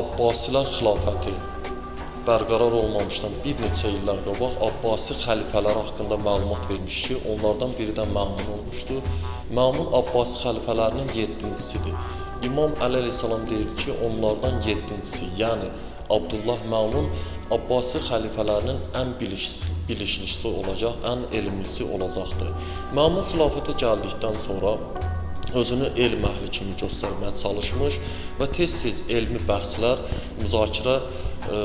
Abbasilər xilafəti bərqərar olmamışdan bir neçə illər qabaq Abbasi xəlifələr haqqında məlumat vermiş ki, onlardan biri də Məmun olmuşdu. Məmun Abbasi xəlifələrinin 7-cisidir. İmam Əli əleyhissalam deyirdi ki, onlardan 7-cisi, yəni Abdullah Məmun Abbasi xəlifələrinin ən biliklisi olacaq, ən elmlisi olacaqdır. Məmun xilafətə gəldikdən sonra özünü elm əhli kimi göstərməyə çalışmış və tez-tez elmi bəhslər, müzakirə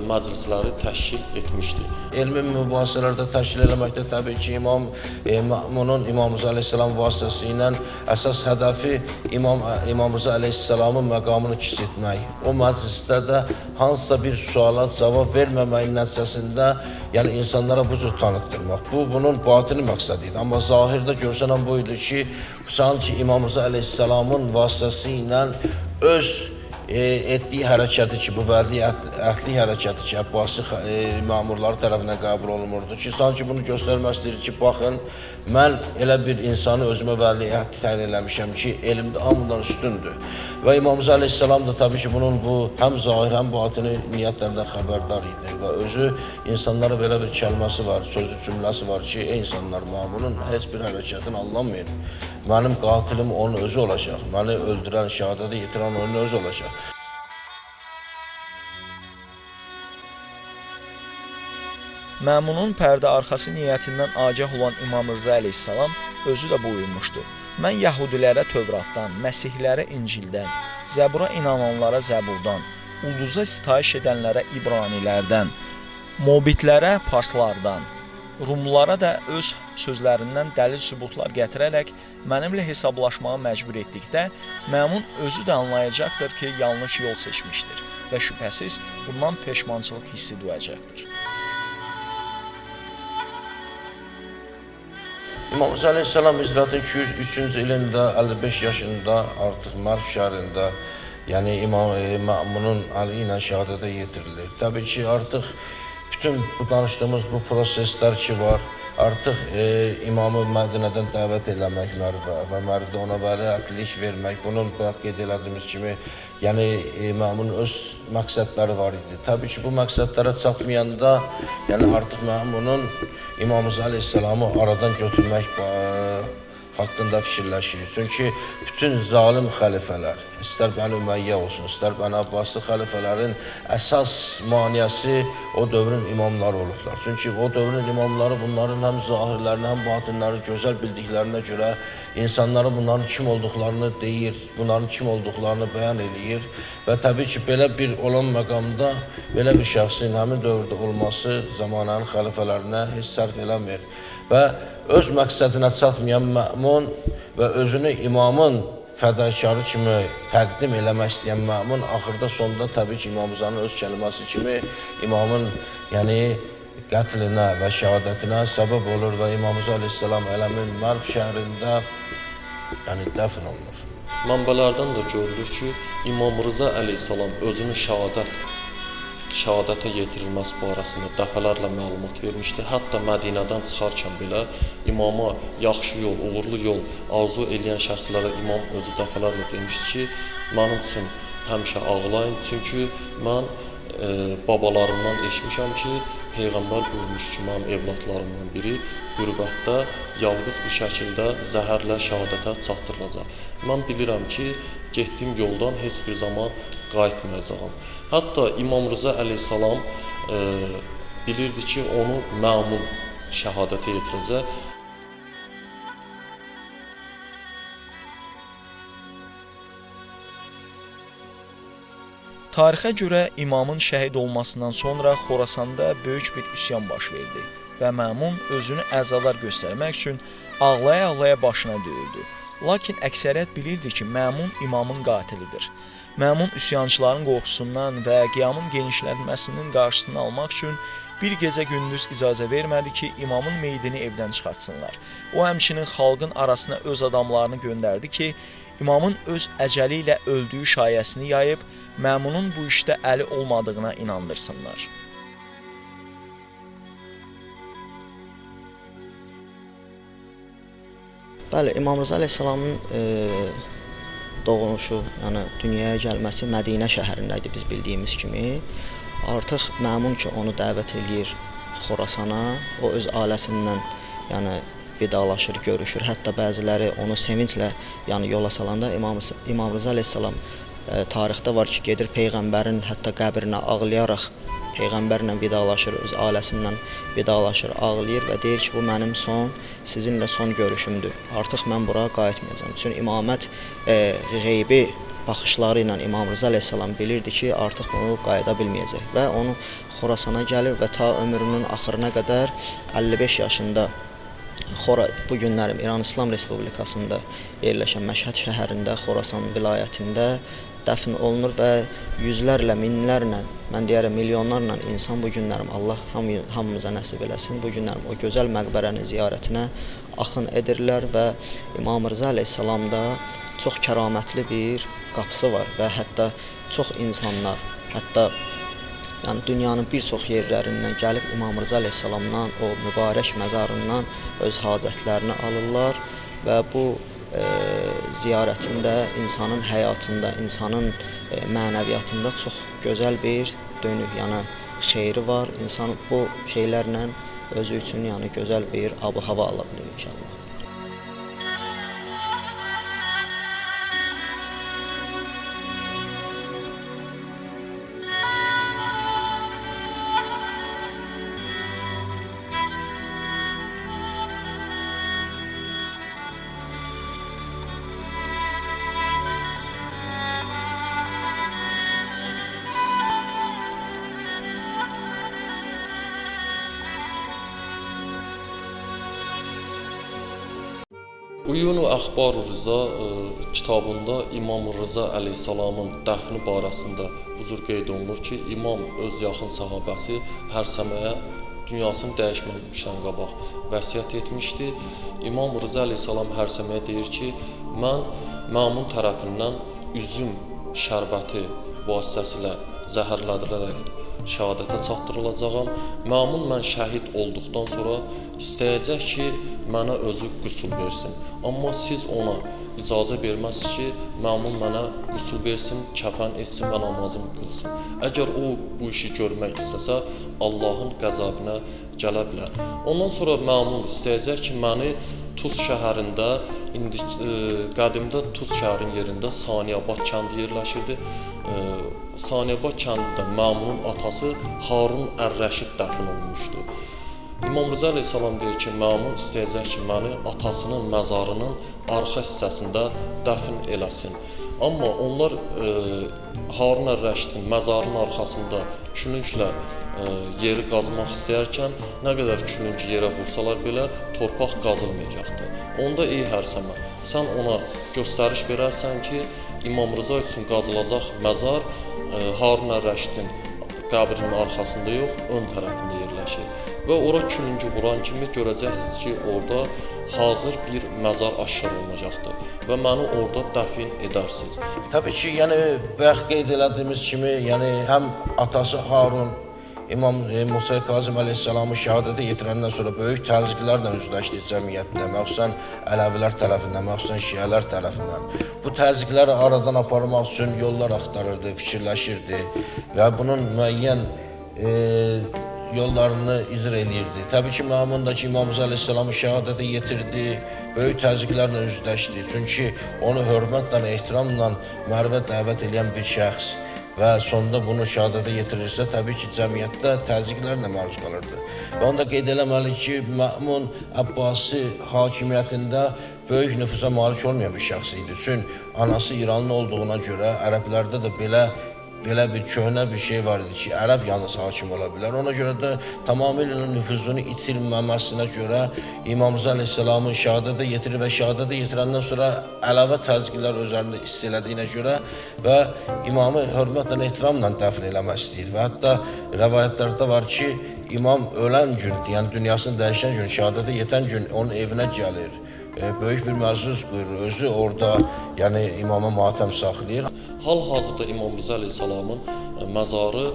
məclisləri təşkil etmişdi. Elmi mübahisələrdə təşkil eləməkdə təbii ki, Məmunun İmam Rza əleyhissalam vasitəsilə əsas hədəfi İmam Rza əleyhissalamın məqamını kiçiltmək. O məclisdə də hansısa bir suala cavab verməməyin nəticəsində yəni insanlara bu cür tanıtdırmaq. Bunun batini məqsədi idi. Amma zahirdə görsənən bu idi ki, sanki İmam Rza əleyhissalamın vasitəsilə öz etdiyi hərəkəti ki, bu vərdi əhdli hərəkəti ki, Abbasi məmurları tərəfindən qəbul olunmurdu ki, sanki bunu göstərmək istəyir ki, baxın, mən elə bir insanı özümə vəli əhdi təyin eləmişəm ki, elmdə hamıdan üstündür. Və İmam Rza əleyhissalam da təbii ki, bunun bu həm zahir, həm batini niyyətlərdən xəbərdar idi və özü insanlara belə bir kəlməsi var, sözlü cümləsi var ki, ey insanlar, Məmunun heç bir hərəkətini anlamayın. Mənim qatilim onun özü olacaq, məni öldürən, şəhadəti yetirən onun özü olacaq. Məmunun pərdə arxası niyyətindən agah olan İmam Rza əleyhissalam özü də buyurmuşdu. Mən yəhudilərə Tövratdan, Məsihlərə İncildən, Zəbura inananlara Zəburdan, ulduza sitayiş edənlərə İbranilərdən, Mobitlərə Parslardan, Rumlulara da öz sözlərindən dəlil sübutlar gətirərək mənimlə hesablaşmağa məcbur etdikdə, Məmun özü də anlayacaqdır ki, yanlış yol seçmişdir və şübhəsiz bundan peşmançılıq hissi duyacaqdır. İmam Rza əleyhissalam hicrətin 203-cü ilində 55 yaşında artıq Mərv şəhərində, yəni Məmunun əli ilə şəhadətə yetirilir. Təbii ki, artıq bütün bu danışdığımız bu proseslər ki var, artıq imamı Mədinədən dəvət eləmək Mərvə və Mərvdə ona vəli əhdilik vermək, bunun qeyd elədiyimiz kimi, yəni Məmunun öz məqsədləri var idi. Təbii ki, bu məqsədlərə çatmayanda, yəni artıq Məmunun İmam Rza əleyhissalamı aradan götürmək haqqında fikirləşir. Çünki bütün zalim xəlifələr, istər Bəni Ümeyyə olsun, istər Bəni Abbaslı xəlifələrin əsas maniyəsi o dövrün imamları olublar. Çünki o dövrün imamları bunların həm zahirlərini, həm batinlərini gözəl bildiklərinə görə insanlara bunların kim olduqlarını deyir, bunların kim olduqlarını bəyan eləyir və təbii ki, belə bir olan məqamda belə bir şəxsin həmin dövrdə olması zamanənin xəlifələrinə heç sərf eləmir və öz məqsədinə çatmayan Məmun və özünü imamın fədakarı kimi təqdim eləmək istəyən Məmun axırda sonunda təbii ki, İmam Rzanın öz kəlməsi kimi imamın qətlinə və şəhadətinə səbəb olur və İmam Rza əleyhissalam Ələmin Mərv şəhərində dəfn olunur. Mənbələrdən də görülür ki, İmam Rza əleyhissalam özünün şəhadətə yetirilməsi barəsində dəfələrlə məlumat vermişdi. Hətta Mədinədən çıxarkən belə imama yaxşı yol, uğurlu yol arzu eləyən şəxslərə imam özü dəfələrlə demişdi ki, mənim üçün həmişə ağlayın, çünki mən babalarımdan eşitmişəm ki, Peyğəmbər buyurmuş ki, mənim evladlarımdan biri qürbətdə yalqız bir şəkildə zəhərlə şəhadətə çatdırılacaq. Mən bilirəm ki, getdiyim yoldan heç bir zaman qayıtmayacağam. Hətta İmam Rza əleyhissalam bilirdi ki, onu Məmun şəhadətə yetirəcək. Tarixə görə imamın şəhid olmasından sonra Xorasanda böyük bir üsyan baş verdi və Məmun özünü əzadar göstərmək üçün ağlaya-ağlaya başına döyüldü. Lakin əksəriyyət bilirdi ki, Məmun imamın qatilidir. Məmun üsyançıların qorxusundan və qiyamın genişlənməsinin qarşısını almaq üçün bir gecə gündüz icazə vermədi ki, imamın meyidini evdən çıxartsınlar. O, həmçinin xalqın arasına öz adamlarını göndərdi ki, imamın öz əcəli ilə öldüyü şayəsini yayıb, Məmunun bu işdə əli olmadığına inandırsınlar. Bəli, İmam Rza əleyhissalamın doğuluşu, yəni dünyaya gəlməsi Mədinə şəhərində idi biz bildiyimiz kimi. Artıq Məmun ki onu dəvət eləyir Xorasana, o öz ailəsindən yəni vidalaşır, görüşür. Hətta bəziləri onu sevinclə yəni yola salanda İmam Rıza əleyhissalam tarixdə var ki, gedir peyğəmbərin hətta qəbrinə ağlayaraq peyğəmbərlə vidalaşır, öz ailəsindən vidalaşır, ağlayır və deyir ki, bu mənim sizinlə son görüşümdür. Artıq mən bura qayıtmayacağam. Çünki imamət qeybi baxışları ilə İmam Rıza əleyhissalam bilirdi ki, artıq bunu qayıda bilməyəcək və onu Xorasana gəlir və ta ömrünün axırına qədər 55 yaşında bu günlərim İran İslam Respublikasında yerləşən Məşhəd şəhərində, Xorasan vilayətində dəfn olunur və yüzlərlə, minlərlə, mən deyərəm milyonlarla insan bu günlərim Allah hamımıza nəsib eləsin. Bu günlərim o gözəl məqbərənin ziyarətinə axın edirlər və İmam Rıza əleyhissalamda çox kəramətli bir qapısı var və hətta çox insanlar, hətta yəni dünyanın bir çox yerlərindən gəlib İmam Rıza əleyhissalamdan, o mübarək məzarından öz hacətlərini alırlar və bu ziyarətində insanın həyatında, insanın mənəviyyatında çox gözəl bir dönük, yəni xeyri var. İnsan bu şeylərlə özü üçün yəni gözəl bir ab-hava ala bilir inşallah. Uyunu Əxbar-ı Rıza kitabında İmam Rıza əleyhissalamın dəfni barəsində bu cür qeyd olunur ki, İmam öz yaxın sahabəsi Hərsəməyə dünyasını dəyişməmişdən qabaq vəsiyyət etmişdi. İmam Rıza əleyhissalam Hərsəməyə deyir ki, mən Məmun tərəfindən üzüm şərbəti vasitəsilə zəhərlədilərək şəhadətə çatdırılacağam. Məmun mən şəhid olduqdan sonra istəyəcək ki, mənə özü qüsul versin. Amma siz ona icazə verməzsiniz ki, Məmun mənə qüsul versin, kəfən etsin və namazımı qılsın. Əgər o bu işi görmək istəsə, Allahın qəzabına gələ bilər. Ondan sonra Məmun istəyəcək ki, məni Tuz şəhərində, indi qədimdə Tuz şəhərin yerində Saniyabad kəndi yerləşirdi. Saniyabad kəndində Məmunun atası Harun Ər-Rəşid dəfn olunmuşdu. İmam Rıza əleyhissalam deyir ki, Məmun istəyəcək ki, məni atasının məzarının arxa hissəsində dəfn eləsin. Amma onlar Harun Ər-Rəşidin məzarının arxasında külünglə yeri qazmaq istəyərkən, nə qədər külüngü yerə vursalar belə torpaq qazılmayacaqdır. Onda ey Hərsəmə, sən ona göstəriş verərsən ki, İmam Rıza üçün qazılacaq məzar Harun Ər-Rəşidin qəbrinin arxasında yox, ön tərəfində yerləşir. Və ora külüngü vuran kimi görəcəksiniz ki, orada hazır bir məzar aşkar olunacaqdır və məni orada dəfn edərsiniz. Təbii ki, yəni bayaq qeyd elədiyimiz kimi, yəni həm atası Harun İmam Musa Kazım əleyhissalamı şəhadətə yetirəndən sonra böyük təzyiqlərlə üzləşdi cəmiyyətdə, məxsusən Ələvilər tərəfindən, məxsusən Şiələr tərəfindən. Bu təzyiqləri aradan aparmaq üçün yollar axtarırdı, fikirləşirdi və bunun müəyyən yollarını icra eləyirdi. Təbii ki, Məmun da ki, İmam Rıza əleyhissalamı şəhadətə yetirdi, böyük təzyiqlərlə üzləşdi. Çünki onu hörmətlə, ehtiramla mərvə dəvət edən bir şəxs və sonunda bunu şəhadətə yetirirsə, təbii ki, cəmiyyətdə təzyiqlərlə məruz qalırdı. Və onu da qeyd eləməliyik ki, Məmun Əbbasi hakimiyyətində böyük nüfuza malik olmayan bir şəxs idi. Çünki anası İranlı olduğuna görə ərəblərdə də belə bir köhnə bir şey var idi ki, ərəb yalnız hakim ola bilər. Ona görə də tamamilə nüfuzunu itirməməsinə görə İmam Rıza əleyhissalamı şəhadətə yetirir və şəhadətə yetirəndən sonra əlavə təzyiqlər üzərində hiss elədiyinə görə və imamı hörmətlə, ehtiramla dəfn eləmək istəyir. Və hətta rəvayətlərdə var ki, imam ölən gün, yəni dünyasını dəyişən gün, şəhadətə yetən gün onun evinə gəlir. Böyük bir məzuz qoyur, özü orada yəni imama matəm saxlayır. Hal-hazırda İmam Rıza əleyhissalamın məzarı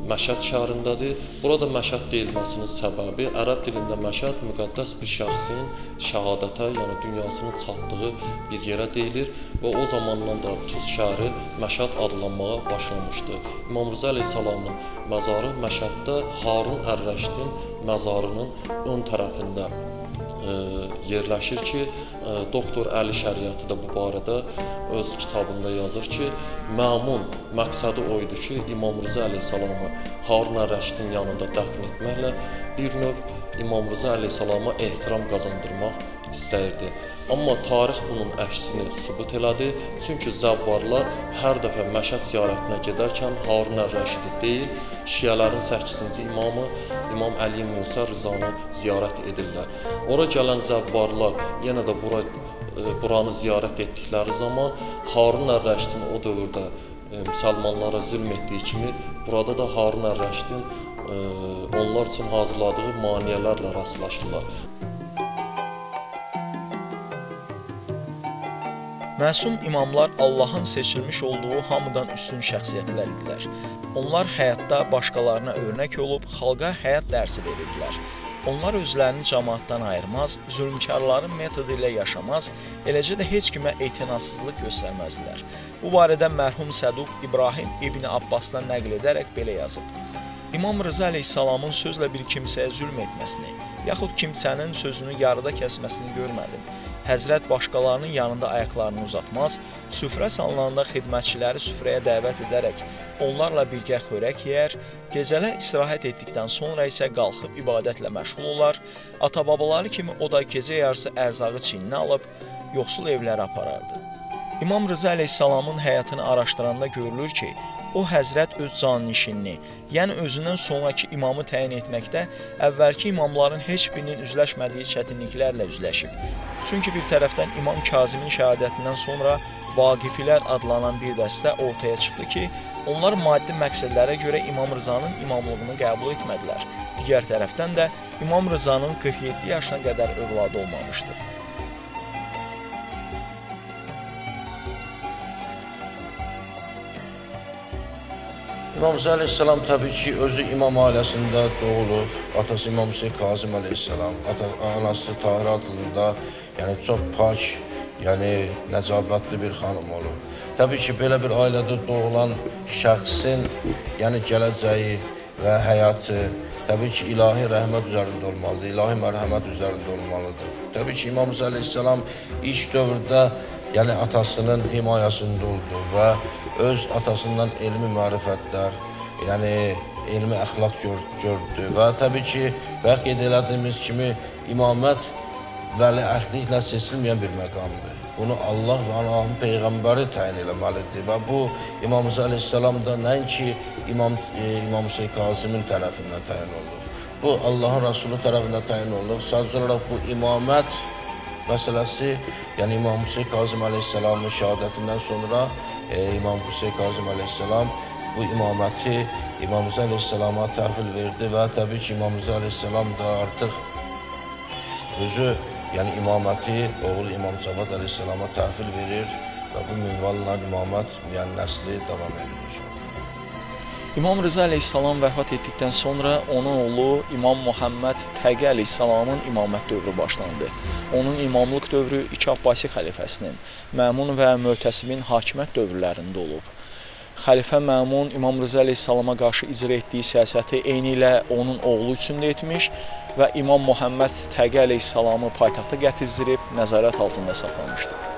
Məşəd şəhərindədir. Burada Məşəd deyilməsinin səbəbi ərəb dilində Məşəd müqəddəs bir şəxsin şəhadətə, yəni dünyasının çatdığı bir yerə deyilir və o zamandan da Tuz şəhəri Məşəd adlanmağa başlamışdı. İmam Rza əleyhissalamın məzarı Məşəddə Harun Ər-Rəşidin məzarının ön tərəfində yerləşir ki, doktor Əli Şəriəti də bu barədə öz kitabında yazır ki, Məmun məqsədi o idi ki, İmam Rza əleyhissalamı Harun Ər-Rəşidin yanında dəfn etməklə bir növ İmam Rza əleyhissalama ehtiram qazandırmaq istəyirdi. Amma tarix bunun əksini sübut elədi. Çünki zəvvarlar hər dəfə Məşəd ziyarətinə gedərkən Harun Ər-Rəşidi deyil, şiələrin 8-ci imamı İmam Əli Musa Rızanı ziyarət edirlər. Ora gələn zəvvarlar yenə də buranı ziyarət etdikləri zaman Harun Ər-Rəşidin o dövrdə müsəlmanlara zülm etdiyi kimi burada da Harun Ər-Rəşidin onlar üçün hazırladığı maneələrlə rastlaşırlar. Məsum imamlar Allahın seçilmiş olduğu hamıdan üstün şəxsiyyətlər idilər. Onlar həyatda başqalarına örnək olub, xalqa həyat dərsi verirdilər. Onlar özlərini cəmaatdan ayırmaz, zülmkarların metodu ilə yaşamaz, eləcə də heç kimə etinasızlıq göstərməzdilər. Bu barədə mərhum Səduq İbrahim İbn Abbasdan nəql edərək belə yazıb. İmam Rza əleyhissalamın sözlə bir kimsəyə zülm etməsini, yaxud kimsənin sözünü yarıda kəsməsini görmədim. Həzrət başqalarının yanında ayaqlarını uzatmaz, süfrə salınanda xidmətçiləri süfrəyə dəvət edərək onlarla birgə xörək yeyər, gecələr istirahət etdikdən sonra isə qalxıb ibadətlə məşğul olar, ata-babaları kimi o da gecə yarısı ərzağı çiyninə alıb yoxsul evlərə aparardı. İmam Rza əleyhissalamın həyatını araşdıranda görülür ki, o Həzrət öz canişinini, yəni özündən sonraki imamı təyin etməkdə əvvəlki imamların heç birinin üzləşmədiyi çətinliklərlə üzləşib. Çünki bir tərəfdən İmam Kazımin şəhadətindən sonra Vaqifilər adlanan bir dəstə ortaya çıxdı ki, onlar maddi məqsədlərə görə İmam Rzanın imamlığını qəbul etmədilər. Digər tərəfdən də İmam Rzanın 47 yaşına qədər övladı olmamışdı. İmam Rza əleyhissalam təbii ki, özü imam ailəsində doğulub. Atası İmam Hüseyn Kazım əleyhissalam, anası Tahir adında, yəni çox pak, yəni nəcabətli bir xanım olub. Təbii ki, belə bir ailədə doğulan şəxsin, yəni gələcəyi və həyatı, təbii ki, ilahi rəhmət üzərində olmalıdır, ilahi mərhəmət üzərində olmalıdır. Təbii ki, İmam Rza əleyhissalam ilk dövrdə, yəni atasının himayəsində oldu və öz atasından elmi mərifətlər, yəni elmi əxlaq gördü və təbii ki, bayaq qeyd elədiyimiz kimi imamət vəliəhdliklə seçilməyən bir məqamdır. Bunu Allah və Allahın Peyğəmbəri təyin eləməlidir və bu İmam Rza əleyhissalam da nəinki İmam Hüseyn Kazımin tərəfindən təyin olunur. Bu Allahın Rasulü tərəfindən təyin olunur. Sadəcə olaraq bu imamət məsələsi, yəni İmam Hüseyn Kazım əleyhissalamın şəhadətindən sonra İmam Hüseyn Kazım əleyhissalam bu imaməti İmam Rza əleyhissalama təhvil verdi və təbii ki, İmam Rza əleyhissalam da artıq özü, yəni imaməti oğul İmam Cavad əleyhissalama təhvil verir və bu minvalla imamət, yəni nəsli davam edir. İmam Rza əleyhissalam vəfat etdikdən sonra onun oğlu İmam Muhammed Təqi əleyhissalamın imamət dövrü başlandı. Onun imamlıq dövrü iki Abbasi xəlifəsinin, Məmun və Möhtəsimin hakimiyyət dövrlərində olub. Xəlifə Məmun İmam Rza əleyhissalama qarşı icra etdiyi siyasəti eyni ilə onun oğlu üçün də etmiş və İmam Muhammed Təqi əleyhissalamı paytaxta gətizdirib nəzarət altında saxlamışdı.